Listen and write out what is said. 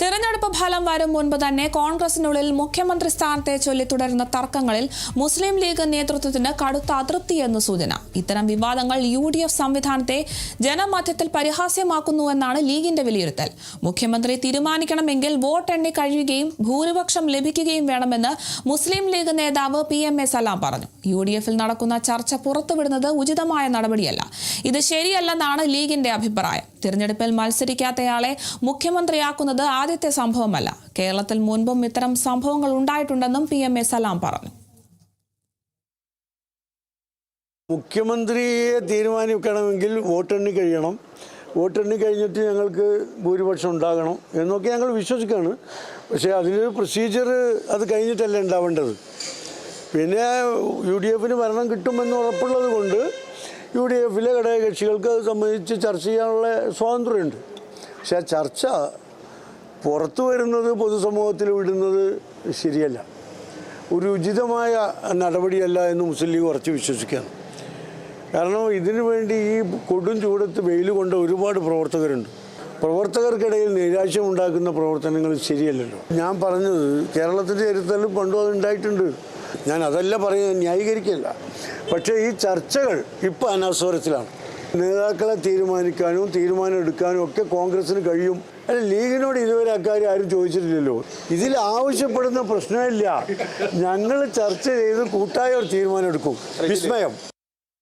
തെരഞ്ഞെടുപ്പ് ഫലം വരും മുൻപ് തന്നെ കോൺഗ്രസിനുള്ളിൽ മുഖ്യമന്ത്രി സ്ഥാനത്തെ ചൊല്ലി തുടരുന്ന തർക്കങ്ങളിൽ മുസ്ലിം ലീഗ് നേതൃത്വത്തിന് കടുത്ത അതൃപ്തിയെന്ന് സൂചന. ഇത്തരം വിവാദങ്ങൾ UDF സംവിധാനത്തെ ജനമധ്യത്തിൽ പരിഹാസ്യമാക്കുന്നുവെന്നാണ് ലീഗിന്റെ വിലയിരുത്തൽ. മുഖ്യമന്ത്രി തീരുമാനിക്കണമെങ്കിൽ വോട്ടെണ്ണി കഴിയുകയും ഭൂരിപക്ഷം ലഭിക്കുകയും വേണമെന്ന് മുസ്ലിം ലീഗ് നേതാവ് PMA സലാം പറഞ്ഞു. UDFൽ നടക്കുന്ന ചർച്ച പുറത്തുവിടുന്നത് ഉചിതമായ നടപടിയല്ല. ഇത് ശരിയല്ലെന്നാണ് ലീഗിന്റെ അഭിപ്രായം. തിരഞ്ഞെടുപ്പിൽ മത്സരിക്കാത്തയാളെ മുഖ്യമന്ത്രിയാക്കുന്നത് ആദ്യത്തെ സംഭവമല്ല. കേരളത്തിൽ മുൻപും ഇത്തരം സംഭവങ്ങൾ ഉണ്ടായിട്ടുണ്ടെന്നും PMA സലാം പറഞ്ഞു. മുഖ്യമന്ത്രിയെ തീരുമാനിക്കണമെങ്കിൽ വോട്ടെണ്ണി കഴിയണം. വോട്ടെണ്ണി കഴിഞ്ഞിട്ട് ഞങ്ങൾക്ക് ഭൂരിപക്ഷം ഉണ്ടാകണം എന്നൊക്കെ ഞങ്ങൾ വിശ്വസിക്കുകയാണ്. പക്ഷേ അതിനൊരു പ്രൊസീജിയർ അത് കഴിഞ്ഞിട്ടല്ല ഉണ്ടാവേണ്ടത്. പിന്നെ UDFന് ഭരണം കിട്ടുമെന്ന് ഉറപ്പുള്ളത് കൊണ്ട് UDFലെ ഘടകകക്ഷികൾക്ക് അത് സംബന്ധിച്ച് ചർച്ച ചെയ്യാനുള്ള സ്വാതന്ത്ര്യമുണ്ട്. പക്ഷേ ആ ചർച്ച പുറത്തു വരുന്നത് പൊതുസമൂഹത്തിൽ വിടുന്നത് ശരിയല്ല, ഒരു ഉചിതമായ നടപടിയല്ല എന്ന് മുസ്ലിം ലീഗ് ഉറച്ചു വിശ്വസിക്കുകയാണ്. കാരണം ഇതിനു വേണ്ടി ഈ കൊടും ചൂടത്ത് വെയിൽ കൊണ്ട ഒരുപാട് പ്രവർത്തകരുണ്ട്. പ്രവർത്തകർക്കിടയിൽ നിരാശ ഉണ്ടാക്കുന്ന പ്രവർത്തനങ്ങൾ ശരിയല്ലല്ലോ. ഞാൻ പറഞ്ഞത് കേരളത്തിൻ്റെ ചരിത്രത്തിൽ പണ്ടും അത് ഉണ്ടായിട്ടുണ്ട്. ഞാൻ അതല്ല പറയുന്നത്, ന്യായീകരിക്കില്ല. പക്ഷേ ഈ ചർച്ചകൾ ഇപ്പോൾ അനാസ്വരത്തിലാണ്. നേതാക്കളെ തീരുമാനിക്കാനും തീരുമാനം എടുക്കാനും ഒക്കെ കോൺഗ്രസിന് കഴിയും. അല്ല, ലീഗിനോട് ഇതുവരെ അക്കാര്യം ആരും ചോദിച്ചിട്ടില്ലല്ലോ. ഇതിൽ ആവശ്യപ്പെടുന്ന പ്രശ്നമില്ല. ഞങ്ങൾ ചർച്ച ചെയ്ത് കൂട്ടായ ഒരു തീരുമാനം എടുക്കും. വിസ്മയം.